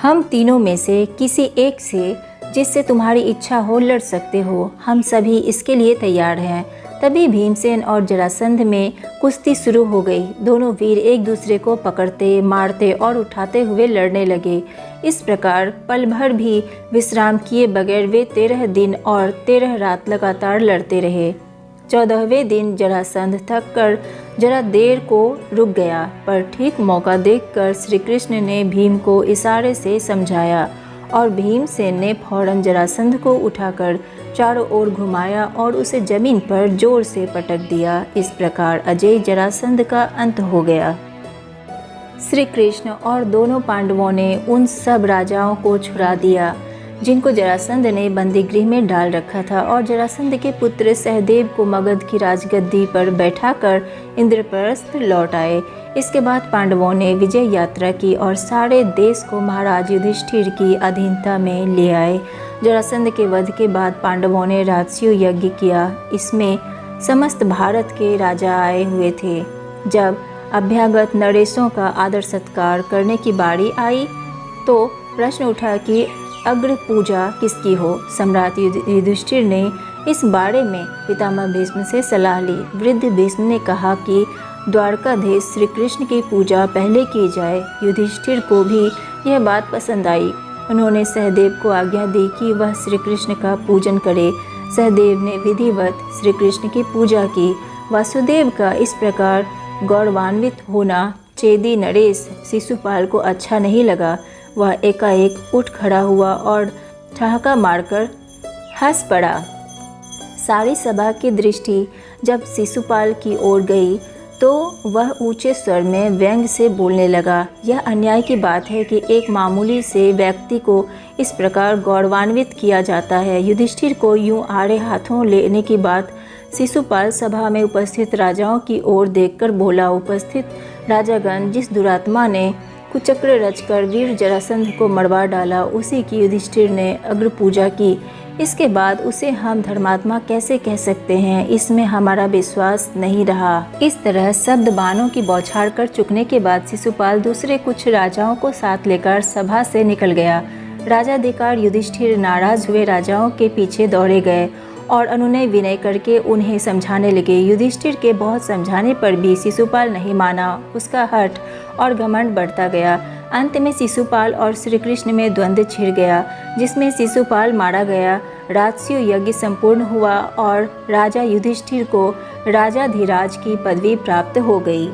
हम तीनों में से किसी एक से जिससे तुम्हारी इच्छा हो लड़ सकते हो, हम सभी इसके लिए तैयार हैं। तभी भीमसेन और जरासंध में कुश्ती शुरू हो गई। दोनों वीर एक दूसरे को पकड़ते, मारते और उठाते हुए लड़ने लगे। इस प्रकार पल भर भी विश्राम किए बगैर वे 13 दिन और 13 रात लगातार लड़ते रहे। 14वें दिन जरासंध थक कर जरा देर को रुक गया, पर ठीक मौका देखकर श्री कृष्ण ने भीम को इशारे से समझाया और भीमसेन ने फौरन जरासंध को उठाकर चारों ओर घुमाया और उसे जमीन पर जोर से पटक दिया। इस प्रकार अजय जरासंध का अंत हो गया। श्री कृष्ण और दोनों पांडवों ने उन सब राजाओं को छुड़ा दिया जिनको जरासंध ने बंदीगृह में डाल रखा था, और जरासंध के पुत्र सहदेव को मगध की राजगद्दी पर बैठाकर इंद्रप्रस्थ लौट आए। इसके बाद पांडवों ने विजय यात्रा की और सारे देश को महाराज युधिष्ठिर की अधीनता में ले आए। जरासंध के वध के बाद पांडवों ने राजसूय यज्ञ किया। इसमें समस्त भारत के राजा आए हुए थे। जब अभ्यागत नरेशों का आदर सत्कार करने की बारी आई तो प्रश्न उठा कि अग्र पूजा किसकी हो। सम्राट युधिष्ठिर ने इस बारे में पितामह भीष्म से सलाह ली। वृद्ध भीष्म ने कहा कि द्वारकाधीश श्री कृष्ण की पूजा पहले की जाए। युधिष्ठिर को भी यह बात पसंद आई। उन्होंने सहदेव को आज्ञा दी कि वह श्री कृष्ण का पूजन करे। सहदेव ने विधिवत श्री कृष्ण की पूजा की। वासुदेव का इस प्रकार गौरवान्वित होना चेदी नरेश शिशुपाल को अच्छा नहीं लगा। वह एकाएक उठ खड़ा हुआ और ठहाका मारकर हंस पड़ा। सारी सभा की दृष्टि जब शिशुपाल की ओर गई तो वह ऊंचे स्वर में व्यंग से बोलने लगा। यह अन्याय की बात है कि एक मामूली से व्यक्ति को इस प्रकार गौरवान्वित किया जाता है। युधिष्ठिर को यूं आड़े हाथों लेने की बात शिशुपाल सभा में उपस्थित राजाओं की ओर देखकर बोला। उपस्थित राजागण, जिस दुरात्मा ने कुचक्र रचकर वीर जरासंध को मरवा डाला, उसी की युधिष्ठिर ने अग्र पूजा की। इसके बाद उसे हम धर्मात्मा कैसे कह सकते हैं, इसमें हमारा विश्वास नहीं रहा। इस तरह शब्द बाणों की बौछार कर चुकने के बाद शिशुपाल दूसरे कुछ राजाओं को साथ लेकर सभा से निकल गया। राजाधिकार युधिष्ठिर नाराज हुए राजाओं के पीछे दौड़े गए और अनुनय विनय करके उन्हें समझाने लगे। युधिष्ठिर के बहुत समझाने पर भी शिशुपाल नहीं माना। उसका हठ और घमंड बढ़ता गया। अंत में शिशुपाल और श्री कृष्ण में द्वंद्व छिड़ गया, जिसमें शिशुपाल मारा गया। राजसूय यज्ञ संपूर्ण हुआ और राजा युधिष्ठिर को राजाधिराज की पदवी प्राप्त हो गई।